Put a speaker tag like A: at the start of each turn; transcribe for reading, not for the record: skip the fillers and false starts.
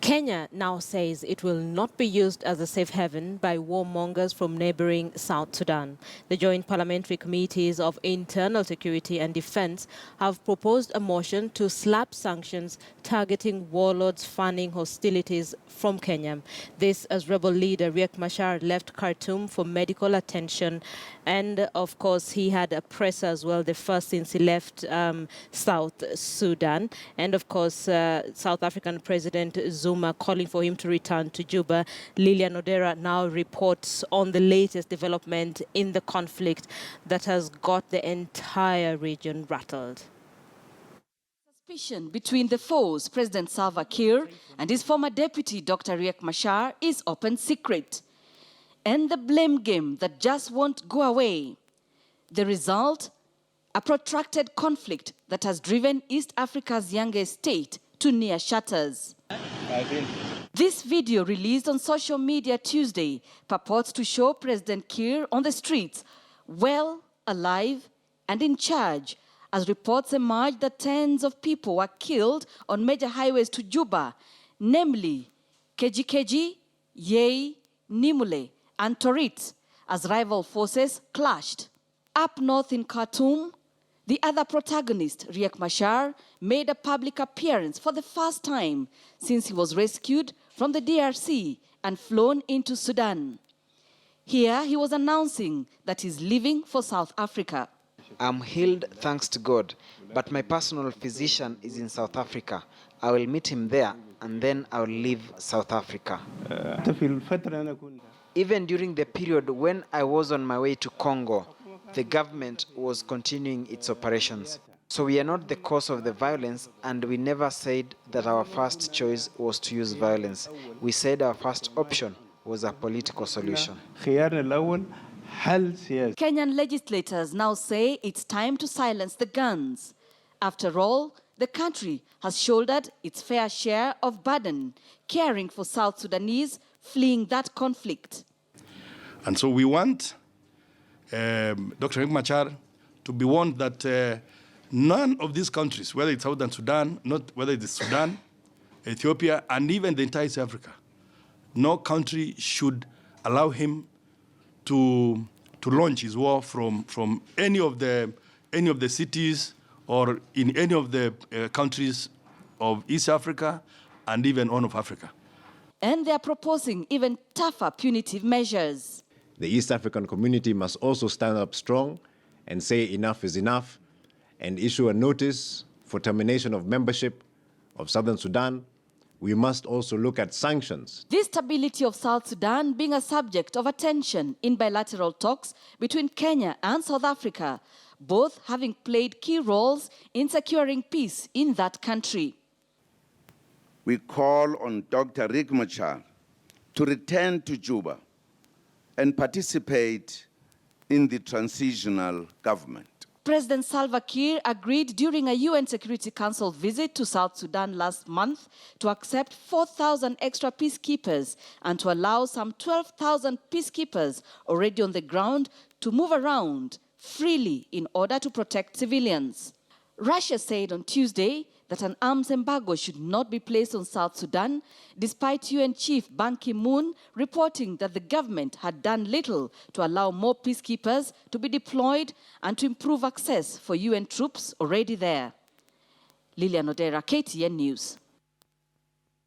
A: Kenya now says it will not be used as a safe haven by warmongers from neighboring South Sudan. The Joint Parliamentary Committees of Internal Security and Defense have proposed a motion to slap sanctions targeting warlords funding hostilities from Kenya. This as rebel leader Riek Machar left Khartoum for medical attention, and of course he had a presser as well, the first since he left South Sudan. And of course South African President Zuma calling for him to return to Juba. Lilian Odera now reports on the latest development in the conflict that has got the entire region rattled.
B: Suspicion between the foes, President Salva Kiir and his former deputy, Dr. Riek Machar, is open secret. And the blame game that just won't go away. The result? A protracted conflict that has driven East Africa's youngest state to near shatters. This video, released on social media Tuesday, purports to show President Kiir on the streets, well, alive, and in charge, as reports emerge that tens of people were killed on major highways to Juba, namely Keji, Yei, Nimule, and Torit, as rival forces clashed. Up north in Khartoum, the other protagonist, Riek Machar, made a public appearance for the first time since he was rescued from the DRC and flown into Sudan. Here, he was announcing that he's leaving for South Africa.
C: I'm healed thanks to God, but my personal physician is in South Africa. I will meet him there and then I will leave South Africa. Even during the period when I was on my way to Congo, the government was continuing its operations. So we are not the cause of the violence, and we never said that our first choice was to use violence. We said our first option was a political solution.
B: Kenyan legislators now say it's time to silence the guns. After all, the country has shouldered its fair share of burden, caring for South Sudanese fleeing that conflict.
D: And so we want Dr. Riek Machar to be warned that none of these countries, whether it's Southern Sudan, whether it's Sudan, Ethiopia, and even the entire East Africa, no country should allow him to launch his war from any of the cities or in any of the countries of East Africa and even Horn of Africa.
B: And they are proposing even tougher punitive measures.
E: The East African community must also stand up strong and say enough is enough and issue a notice for termination of membership of Southern Sudan. We must also look at sanctions.
B: The stability of South Sudan being a subject of attention in bilateral talks between Kenya and South Africa, both having played key roles in securing peace in that country.
F: We call on Dr. Riek Machar to return to Juba and participate in the transitional government.
B: President Salva Kiir agreed during a UN Security Council visit to South Sudan last month to accept 4,000 extra peacekeepers and to allow some 12,000 peacekeepers already on the ground to move around freely in order to protect civilians. Russia said on Tuesday that an arms embargo should not be placed on South Sudan, despite UN Chief Ban Ki-moon reporting that the government had done little to allow more peacekeepers to be deployed and to improve access for UN troops already there. Lilian Odera, KTN News.